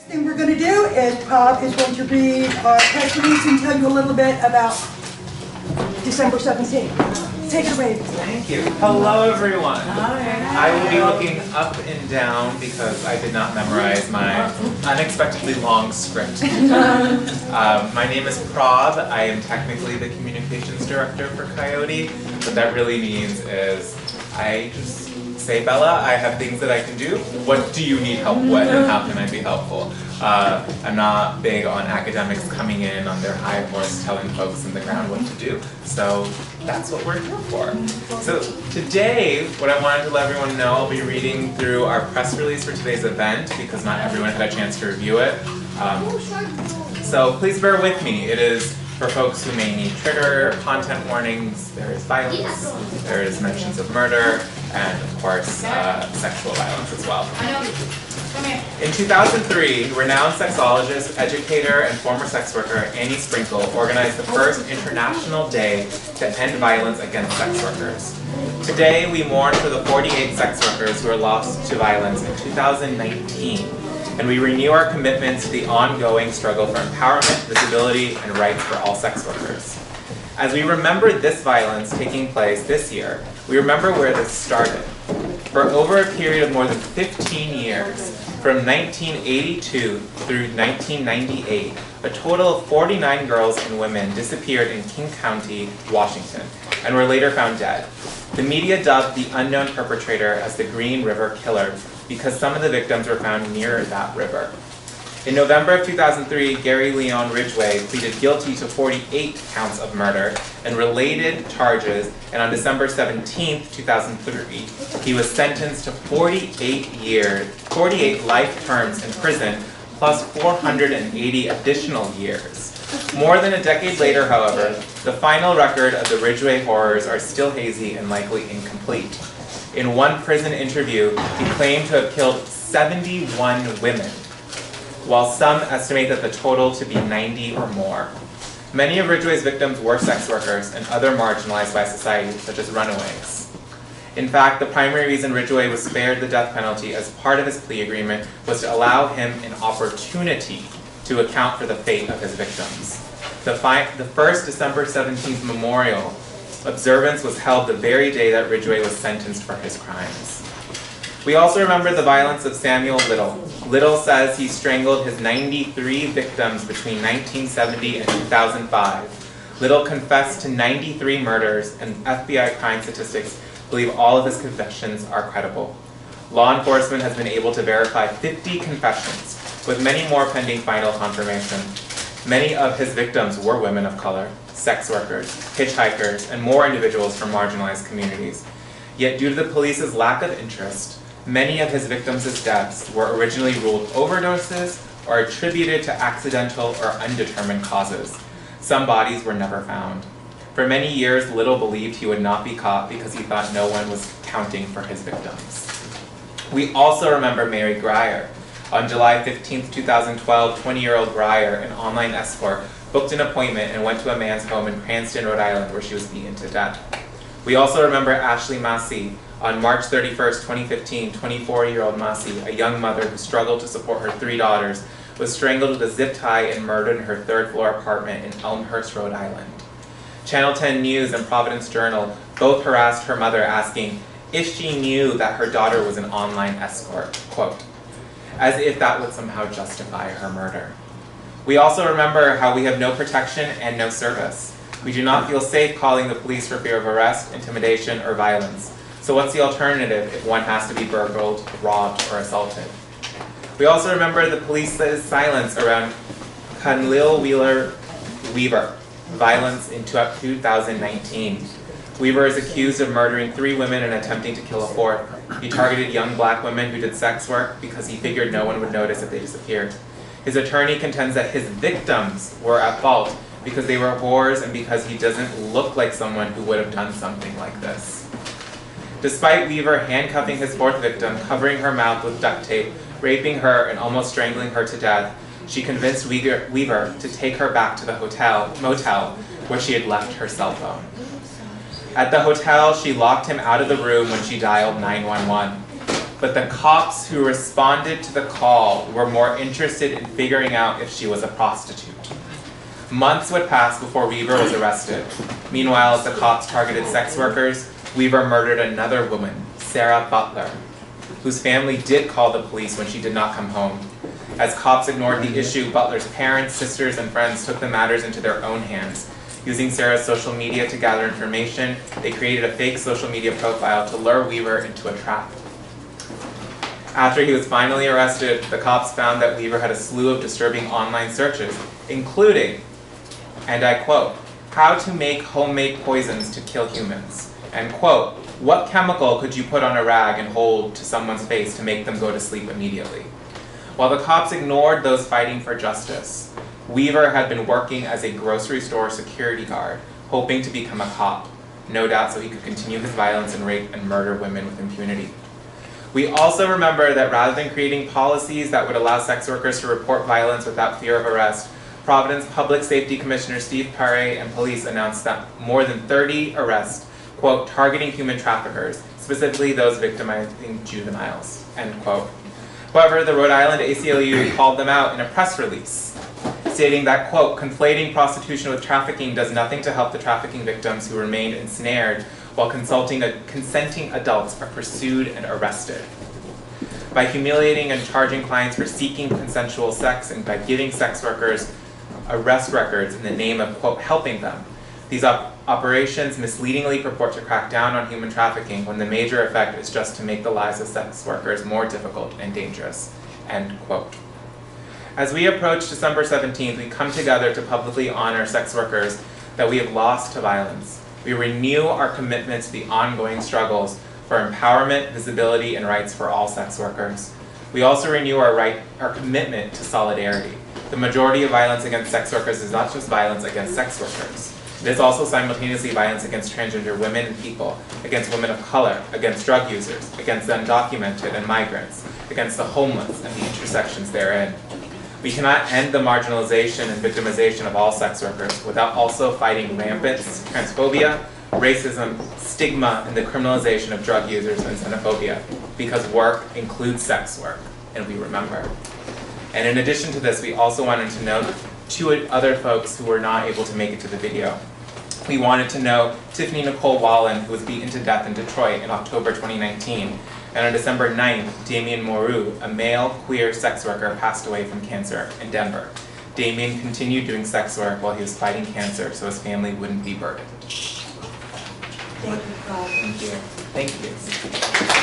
Next thing we're going to do is Bob is going to read our press release and tell you a little bit about December 17th. Take it away. Thank you. Hello, everyone. I will be looking up and down because I did not memorize my unexpectedly long script. My name is Prab. I am technically the communications director for Coyote. What that really means is I just say, Bella, I have things that I can do. What do you need help with, and how can I be helpful? I'm not big on academics coming in on their high horse telling folks in the ground what to do. So that's what we're here for. So today, what I wanted to let everyone know, I'll be reading through our press release for today's event because not everyone had a chance to review it. So please bear with me. It is for folks who may need trigger content warnings. There is violence, there is mentions of murder, and of course, sexual violence as well. In 2003, renowned sexologist, educator, and former sex worker Annie Sprinkle organized the first International Day to End Violence Against Sex Workers. Today, we mourn for the 48 sex workers who were lost to violence in 2019, and we renew our commitment to the ongoing struggle for empowerment, visibility, and rights for all sex workers. As we remember this violence taking place this year, we remember where this started. For over a period of more than 15 years, from 1982 through 1998, a total of 49 girls and women disappeared in King County, Washington, and were later found dead. The media dubbed the unknown perpetrator as the Green River Killer because some of the victims were found near that river. In November of 2003, Leon Ridgeway pleaded guilty to 48 counts of murder and related charges, and on December 17, 2003, he was sentenced to 48 life terms in prison, plus 480 additional years. More than a decade later, however, the final record of the Ridgeway horrors are still hazy and likely incomplete. In one prison interview, he claimed to have killed 71 women, while some estimate that the total to be 90 or more. Many of Ridgeway's victims were sex workers and other marginalized by society, such as runaways. In fact, the primary reason Ridgeway was spared the death penalty as part of his plea agreement was to allow him an opportunity to account for the fate of his victims. The first December 17th memorial observance was held the very day that Ridgeway was sentenced for his crimes. We also remember the violence of Samuel Little. Little says he strangled his 93 victims between 1970 and 2005. Little confessed to 93 murders, and FBI crime statistics believe all of his confessions are credible. Law enforcement has been able to verify 50 confessions, with many more pending final confirmation. Many of his victims were women of color, sex workers, hitchhikers, and more individuals from marginalized communities. Yet due to the police's lack of interest, many of his victims' deaths were originally ruled overdoses or attributed to accidental or undetermined causes. Some bodies were never found. For many years, Little believed he would not be caught because he thought no one was counting for his victims. We also remember Mary Grier. On July 15, 2012, 20-year-old Breyer, an online escort, booked an appointment and went to a man's home in Cranston, Rhode Island, where she was beaten to death. We also remember Ashley Masi. On March 31, 2015, 24-year-old Massey, a young mother who struggled to support her 3 daughters, was strangled with a zip tie and murdered in her 3rd-floor apartment in Elmhurst, Rhode Island. Channel 10 News and Providence Journal both harassed her mother asking if she knew that her daughter was an online escort, quote, as if that would somehow justify her murder. We also remember how we have no protection and no service. We do not feel safe calling the police for fear of arrest, intimidation, or violence. So what's the alternative if one has to be burgled, robbed, or assaulted? We also remember the police's silence around Conlil Weaver violence in 2019. Weaver is accused of murdering 3 women and attempting to kill a 4th. He targeted young black women who did sex work because he figured no one would notice if they disappeared. His attorney contends that his victims were at fault because they were whores and because he doesn't look like someone who would have done something like this. Despite Weaver handcuffing his 4th victim, covering her mouth with duct tape, raping her, and almost strangling her to death, she convinced Weaver to take her back to the motel where she had left her cell phone. At the hotel, she locked him out of the room when she dialed 911. but the cops who responded to the call were more interested in figuring out if she was a prostitute. Months would pass before Weaver was arrested. Meanwhile, as the cops targeted sex workers, Weaver murdered another woman, Sarah Butler, whose family did call the police when she did not come home. As cops ignored the issue, Butler's parents, sisters, and friends took the matters into their own hands. Using Sarah's social media to gather information, they created a fake social media profile to lure Weaver into a trap. After he was finally arrested, the cops found that Weaver had a slew of disturbing online searches, including, and I quote, "how to make homemade poisons to kill humans," and quote, "what chemical could you put on a rag and hold to someone's face to make them go to sleep immediately?" While the cops ignored those fighting for justice, Weaver had been working as a grocery store security guard, hoping to become a cop, no doubt so he could continue his violence and rape and murder women with impunity. We also remember that rather than creating policies that would allow sex workers to report violence without fear of arrest, Providence Public Safety Commissioner Steve Perry and police announced that more than 30 arrests, quote, targeting human traffickers, specifically those victimizing juveniles, end quote. However, the Rhode Island ACLU called them out in a press release, stating that, quote, conflating prostitution with trafficking does nothing to help the trafficking victims who remained ensnared while consenting adults are pursued and arrested. By humiliating and charging clients for seeking consensual sex and by giving sex workers arrest records in the name of, quote, helping them, these operations misleadingly purport to crack down on human trafficking when the major effect is just to make the lives of sex workers more difficult and dangerous, end quote. As we approach December 17th, we come together to publicly honor sex workers that we have lost to violence. We renew our commitment to the ongoing struggles for empowerment, visibility, and rights for all sex workers. We also renew our commitment to solidarity. The majority of violence against sex workers is not just violence against sex workers. It is also simultaneously violence against transgender women and people, against women of color, against drug users, against the undocumented and migrants, against the homeless and the intersections therein. We cannot end the marginalization and victimization of all sex workers without also fighting rampant transphobia, racism, stigma, and the criminalization of drug users and xenophobia, because work includes sex work, and we remember. And in addition to this, we also wanted to note two other folks who were not able to make it to the video. We wanted to note Tiffany Nicole Balin, who was beaten to death in Detroit in October 2019. And on December 9th, Damien Moreau, a male queer sex worker, passed away from cancer in Denver. Damien continued doing sex work while he was fighting cancer so his family wouldn't be burdened. Thank you. Thank you. Thank you.